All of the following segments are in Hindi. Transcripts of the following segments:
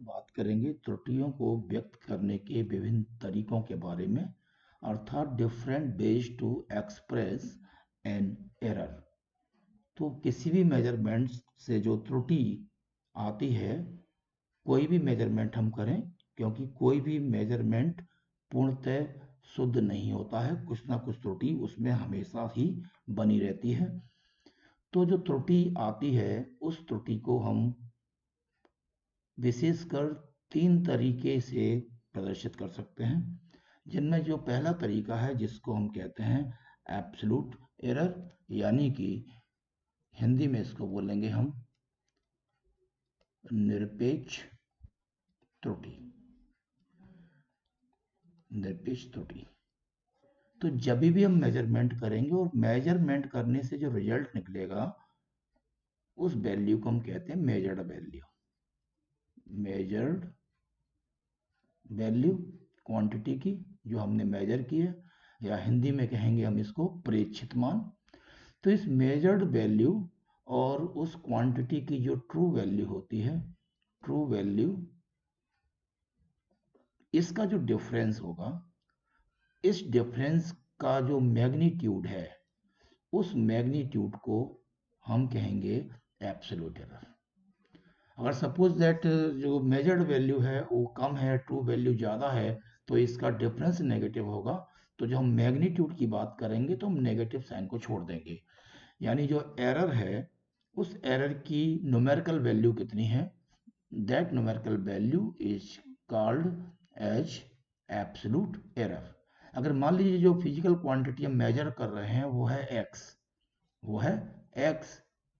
बात करेंगे त्रुटियों को व्यक्त करने के विभिन्न तरीकों के बारे में, अर्थात different ways to express an error. तो किसी भी मेजरमेंट से जो त्रुटि आती है, कोई भी मेजरमेंट हम करें, क्योंकि कोई भी मेजरमेंट पूर्णतः शुद्ध नहीं होता है, कुछ ना कुछ त्रुटि उसमें हमेशा ही बनी रहती है। तो जो त्रुटि आती है उस त्रुटि को हम विशेषकर 3 तरीके से प्रदर्शित कर सकते हैं, जिनमें जो पहला तरीका है जिसको हम कहते हैं एब्सोल्यूट एरर, यानी कि हिंदी में इसको बोलेंगे हम निरपेक्ष त्रुटि। निरपेक्ष त्रुटि। तो जब भी हम मेजरमेंट करेंगे और मेजरमेंट करने से जो रिजल्ट निकलेगा उस वैल्यू को हम कहते हैं measured value. Measured value quantity की जो हमने मेजर की है, या हिंदी में कहेंगे हम इसको प्रेक्षित मान। तो इस मेजर्ड वैल्यू और उस क्वांटिटी की जो ट्रू वैल्यू होती है, ट्रू वैल्यू, इसका जो डिफरेंस होगा, इस डिफरेंस का जो मैग्नीट्यूड है, उस मैग्नीट्यूड को हम कहेंगे एब्सोल्यूट एरर। अगर सपोज दैट जो मेजर्ड वैल्यू है वो कम है, ट्रू वैल्यू ज़्यादा है, तो इसका डिफरेंस नेगेटिव होगा। तो जब हम मैग्नीट्यूड की बात करेंगे तो हम नेगेटिव साइन को छोड़ देंगे, यानी जो एरर है उस एरर की न्यूमेरिकल वैल्यू कितनी है, that numerical value is called as absolute error. अगर मान लीजिए जो फिजिकल क्वांटिटी हम मेजर कर रहे हैं वो है x, वो है x,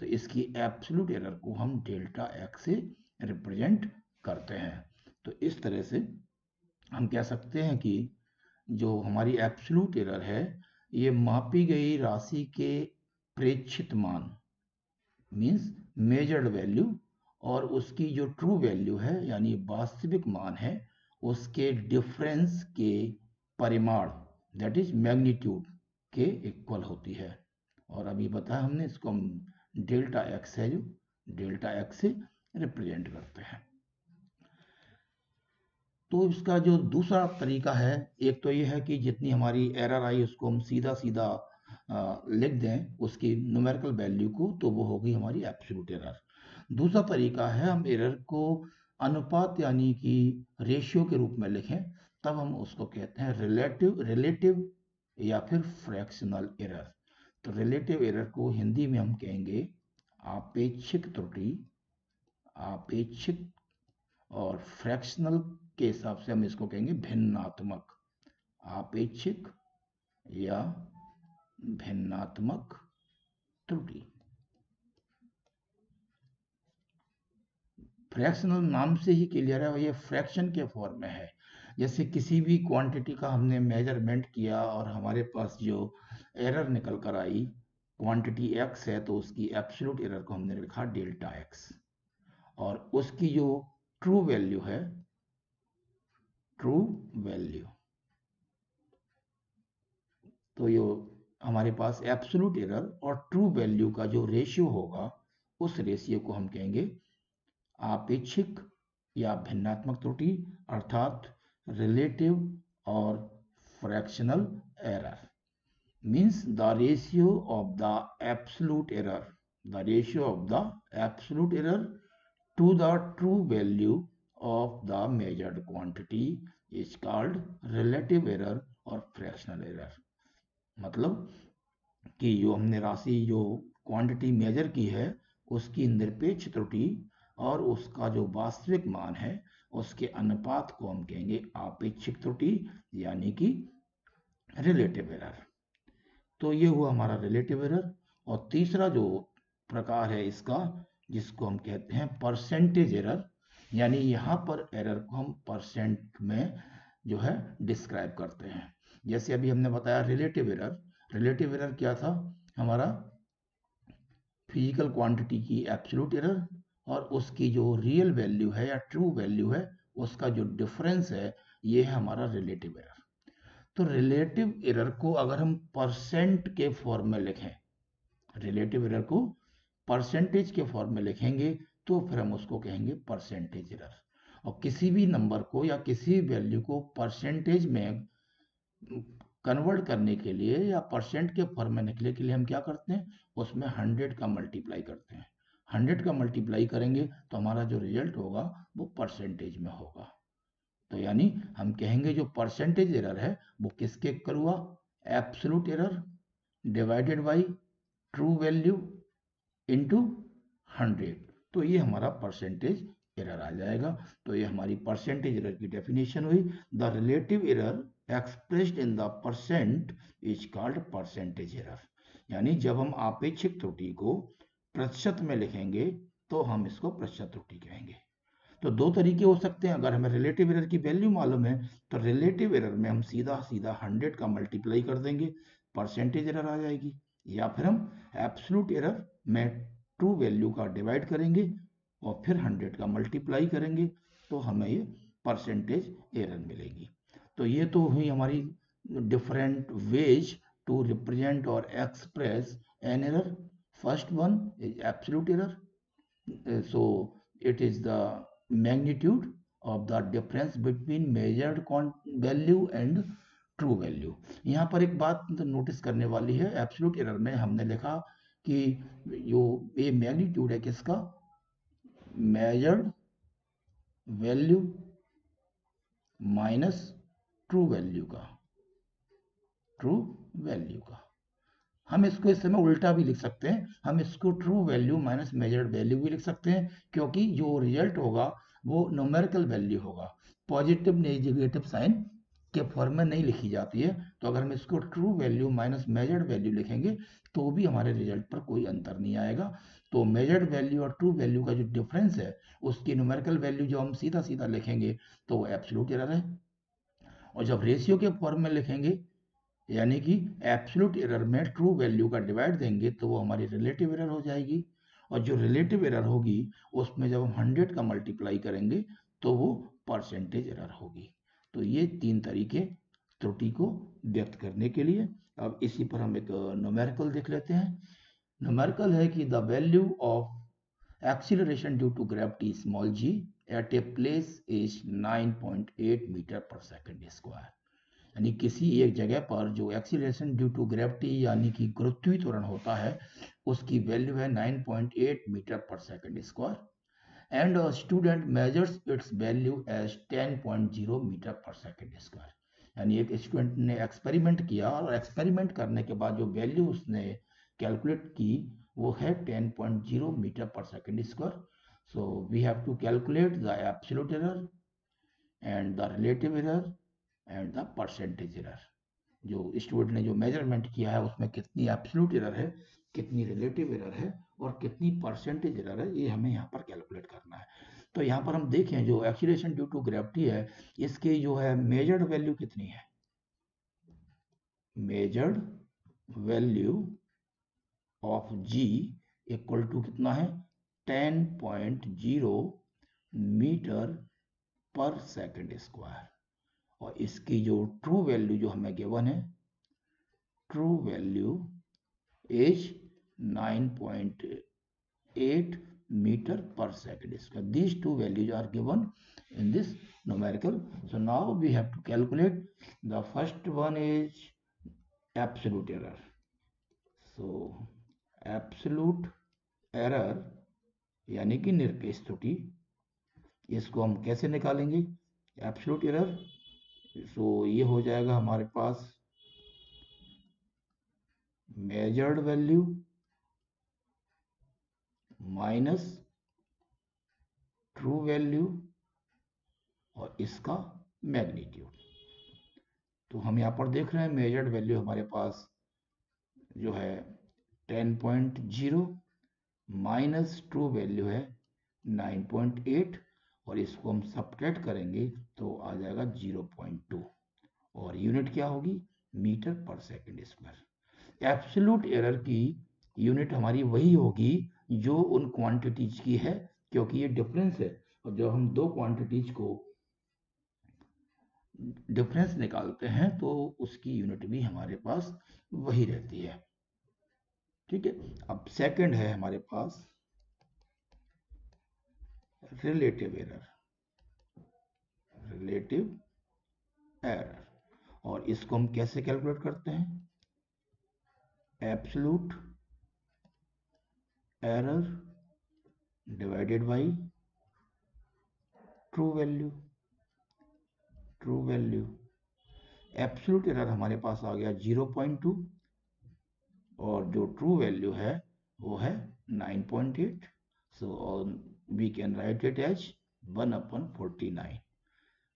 तो इसकी एब्सोल्यूट एरर को हम डेल्टा x से रिप्रेजेंट करते हैं। तो इस तरह से हम कह सकते हैं कि जो हमारी एब्सोल्यूट एरर है ये मापी गई राशि के प्रेक्षित मान मीन्स मेजर्ड वैल्यू और उसकी जो ट्रू वैल्यू है यानी वास्तविक मान है उसके डिफरेंस के परिमाण, दैट इज मैग्नीट्यूड के इक्वल होती है। और अभी बताया हमने इसको हम डेल्टा एक्स है जो डेल्टा एक्स से रिप्रेजेंट करते हैं। तो इसका जो दूसरा तरीका है, एक तो ये है कि जितनी हमारी एरर आई उसको हम सीधा सीधा लिख दें उसकी न्यूमेरिकल वैल्यू को, तो वो होगी हमारी एब्सोल्यूट एरर। दूसरा तरीका है हम एरर को अनुपात यानी कि रेशियो के रूप में लिखें, तब हम उसको कहते हैं रिलेटिव या फिर फ्रैक्शनल एरर। तो रिलेटिव एरर को हिंदी में हम कहेंगे आपेक्षिक त्रुटि, आपेक्षिक, और फ्रैक्शनल के हिसाब से हम इसको कहेंगे भिन्नात्मक, आपेक्षिक या भिन्नात्मक त्रुटि। फ्रैक्शनल नाम से ही क्लियर है, ये फ्रैक्शन के फॉर्म में है। जैसे किसी भी क्वांटिटी का हमने मेजरमेंट किया और हमारे पास जो एरर निकल कर आई, क्वांटिटी x है तो उसकी एब्सोल्यूट एरर को हमने लिखा डेल्टा x, और उसकी जो ट्रू वैल्यू है, ट्रू वैल्यू, तो ये हमारे पास एब्सोल्यूट एरर और ट्रू वैल्यू का जो रेशियो होगा उस रेशियो को हम कहेंगे आपेक्षिक या भिन्नात्मक त्रुटि, अर्थात रिलेटिव और fractional error. Means the ratio of the absolute error, the ratio of the absolute error to the true value of the measured quantity is called relative error और फ्रैक्शनल एरर। मतलब कि जो हमने राशि जो क्वांटिटी मेजर की है उसकी निरपेक्ष त्रुटि और उसका जो वास्तविक मान है उसके अनुपात को हम कहेंगे आपेक्षिक त्रुटि यानी कि रिलेटिव एरर। तो ये हुआ हमारा रिलेटिव एरर। और तीसरा जो प्रकार है इसका, जिसको हम कहते हैं परसेंटेज एरर, यानी यहाँ पर एरर को हम परसेंट में जो है डिस्क्राइब करते हैं। जैसे अभी हमने बताया रिलेटिव एरर, रिलेटिव एरर क्या था, हमारा फिजिकल क्वांटिटी की एब्सोल्यूट एरर और उसकी जो रियल वैल्यू है या ट्रू वैल्यू है उसका जो डिफरेंस है, ये है हमारा रिलेटिव एरर। तो रिलेटिव एरर को अगर हम परसेंट के फॉर्म में लिखें, रिलेटिव एरर को परसेंटेज के फॉर्म में लिखेंगे तो फिर हम उसको कहेंगे परसेंटेज एरर। और किसी भी नंबर को या किसी वैल्यू को परसेंटेज में कन्वर्ट करने के लिए या परसेंट के फॉर्म में निकले के लिए हम क्या करते हैं, उसमें 100 का मल्टीप्लाई करते हैं। 100 का मल्टीप्लाई करेंगे तो हमारा जो रिजल्ट होगा वो परसेंटेज में होगा। तो यानी हम कहेंगे जो परसेंटेज एरर है वो किसके इक्वल हुआ, absolute error divided by true value into 100। तो ये हमारा परसेंटेज एरर आ जाएगा। तो ये हमारी परसेंटेज एरर की डेफिनेशन हुई। The relative error expressed in the percent is called percentage error. यानी जब हम आपेक्षिक त्रुटि को प्रतिशत में लिखेंगे तो हम इसको प्रतिशत त्रुटि कहेंगे। तो दो तरीके हो सकते हैं। अगर हमें रिलेटिव एरर की वैल्यू मालूम है तो रिलेटिव एरर में हम सीधा सीधा 100 का मल्टीप्लाई कर देंगे, परसेंटेज एरर आ जाएगी। या फिर हम एब्सोल्यूट एरर में ट्रू वैल्यू का डिवाइड करेंगे और फिर 100 का मल्टीप्लाई करेंगे तो हमें ये परसेंटेज एरर मिलेगी। तो ये तो हुई हमारी डिफरेंट वेज टू रिप्रेजेंट और express an error. First one is absolute error. So it is the magnitude of the difference between measured value and true value. यहाँ पर एक बात नोटिस करने वाली है, एब्सोल्यूट एरर में हमने लिखा कि जो ये मैग्नीट्यूड है किसका, measured value minus true value का, ट्रू वैल्यू का। हम इसको इस समय उल्टा भी लिख सकते हैं, हम इसको true value minus measured value भी लिख सकते हैं, क्योंकि जो रिजल्ट होगा वो न्यूमेरिकल वैल्यू होगा, पॉजिटिव नेगेटिव साइन के फॉर्म में नहीं लिखी जाती है। तो अगर हम इसको true value minus measured value लिखेंगे तो भी हमारे रिजल्ट पर कोई अंतर नहीं आएगा। तो मेजर्ड वैल्यू और ट्रू वैल्यू का जो डिफरेंस है उसकी न्यूमेरिकल वैल्यू जो हम सीधा सीधा लिखेंगे तो वो एब्सोल्यूट एरर है। और जब रेशियो के फॉर्म में लिखेंगे यानी कि एब्सोल्यूट एरर में ट्रू वैल्यू का डिवाइड देंगे तो वो हमारी रिलेटिव एरर हो जाएगी। और जो रिलेटिव एरर होगी उसमें जब हम 100 का मल्टीप्लाई करेंगे तो वो परसेंटेज एरर होगी। तो ये तीन तरीके त्रुटि को व्यक्त करने के लिए। अब इसी पर हम एक न्यूमेरिकल देख लेते हैं। न्यूमेरिकल है कि the value of acceleration due to gravity small g at a place is 9.8 metre per second square. यानी किसी एक जगह पर जो एक्सीलरेशन ड्यू टू ग्रेविटी यानी कि गुरुत्वीय त्वरण होता है उसकी वैल्यू है 9.8 metre per second square and a student measures its value as 10.0 metre per second square. यानी एक स्टूडेंट ने एक्सपेरिमेंट किया और एक्सपेरिमेंट करने के बाद जो वैल्यू उसने कैलकुलेट की वो है 10.0 metre per second square. So we have to calculate the absolute error and the relative error and the percentage error. जो स्टूडेंट ने जो मेजरमेंट किया है उसमें कितनी एब्सोल्यूट एरर है, कितनी रिलेटिव एरर है और कितनी परसेंटेज एरर है, ये हमें यहाँ पर कैलकुलेट करना है। तो यहाँ पर हम देखें जो एक्सीलरेशन ड्यू टू ग्रेविटी है इसकी जो है मेजर्ड वैल्यू कितनी है, measured value of g equal to कितना है 10.0 मीटर पर सेकंड स्क्वायर। और इसकी जो ट्रू वैल्यू जो हमें गिवन है, true value is 9.8 meter per second square. These two values are given in this numerical. So now we have to calculate. The first one is absolute error. So absolute error यानी कि निरपेक्ष त्रुटि, इसको हम कैसे निकालेंगे एब्सोल्यूट एरर। सो ये हो जाएगा हमारे पास measured value minus true value और इसका मैग्नीट्यूड। तो हम यहाँ पर देख रहे हैं मेजर्ड वैल्यू हमारे पास जो है 10.0 माइनस ट्रू वैल्यू है 9.8 और इसको हम सब्ट्रैक्ट करेंगे तो आ जाएगा 0.2 और यूनिट क्या होगी metre per second square. Absolute error की यूनिट हमारी वही होगी जो उन क्वांटिटीज की है, क्योंकि ये डिफरेंस है और जब हम दो क्वांटिटीज को डिफरेंस निकालते हैं तो उसकी यूनिट भी हमारे पास वही रहती है। ठीक है, अब सेकंड है हमारे पास रिलेटिव एरर। Relative error. और इसको हम कैसे कैलकुलेट करते हैं? Absolute error divided by true value. True value absolute error हमारे पास आ गया 0.2 और जो ट्रू वैल्यू है वो है 9.8। So we can write it as 1/49।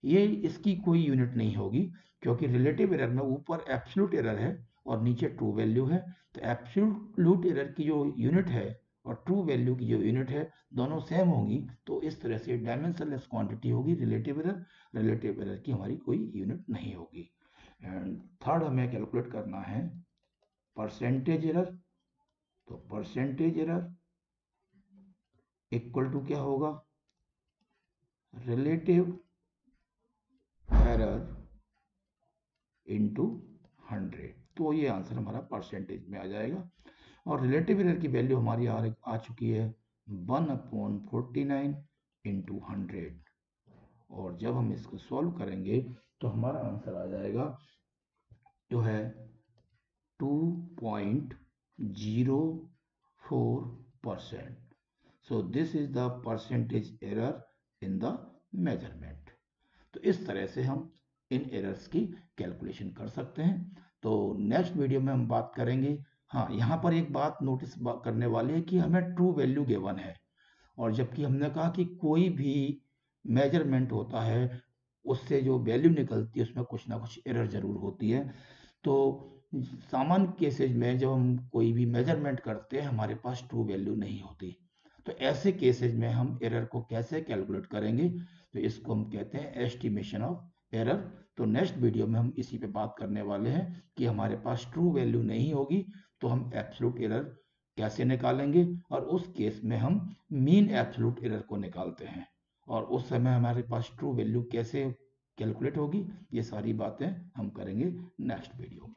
ये इसकी कोई यूनिट नहीं होगी क्योंकि रिलेटिव एरर में ऊपर एब्सोल्यूट एरर है और नीचे ट्रू वैल्यू है। तो एब्सोल्यूट एरर की जो यूनिट है और ट्रू वैल्यू की जो यूनिट है दोनों सेम होंगी, तो इस तरह से डायमेंशनलेस क्वांटिटी होगी रिलेटिव एरर। रिलेटिव एरर की हमारी कोई यूनिट नहीं होगी। एंड थर्ड हमें कैलकुलेट करना है परसेंटेज एरर। तो परसेंटेज एरर इक्वल टू क्या होगा? Relative error into 100। तो ये आंसर हमारा परसेंटेज में आ जाएगा। और रिलेटिव एरर की वैल्यू हमारी आ चुकी है 1/49 इंटू 100। और जब हम इसको सॉल्व करेंगे तो हमारा आंसर आ जाएगा जो है 2.04%। So this is the percentage error in the measurement। तो इस तरह से हम इन एरर्स की कैलकुलेशन कर सकते हैं। तो नेक्स्ट वीडियो में हम बात करेंगे। हाँ, यहाँ पर एक बात नोटिस करने वाली है कि हमें ट्रू वैल्यू गिवन है और जबकि हमने कहा कि कोई भी मेजरमेंट होता है उससे जो वैल्यू निकलती है उसमें कुछ ना कुछ एरर जरूर होती है। तो सामान्य केसेज में जब हम कोई भी मेजरमेंट करते हैं हमारे पास ट्रू वैल्यू नहीं होती। तो ऐसे केसेज में हम एरर को कैसे कैलकुलेट करेंगे? तो इसको हम कहते हैं एस्टिमेशन ऑफ एरर। तो नेक्स्ट वीडियो में हम इसी पे बात करने वाले हैं कि हमारे पास ट्रू वैल्यू नहीं होगी तो हम एब्सोल्यूट एरर कैसे निकालेंगे, और उस केस में हम मीन एब्सोल्यूट एरर को निकालते हैं और उस समय हमारे पास ट्रू वैल्यू कैसे कैलकुलेट होगी। ये सारी बातें हम करेंगे नेक्स्ट वीडियो में।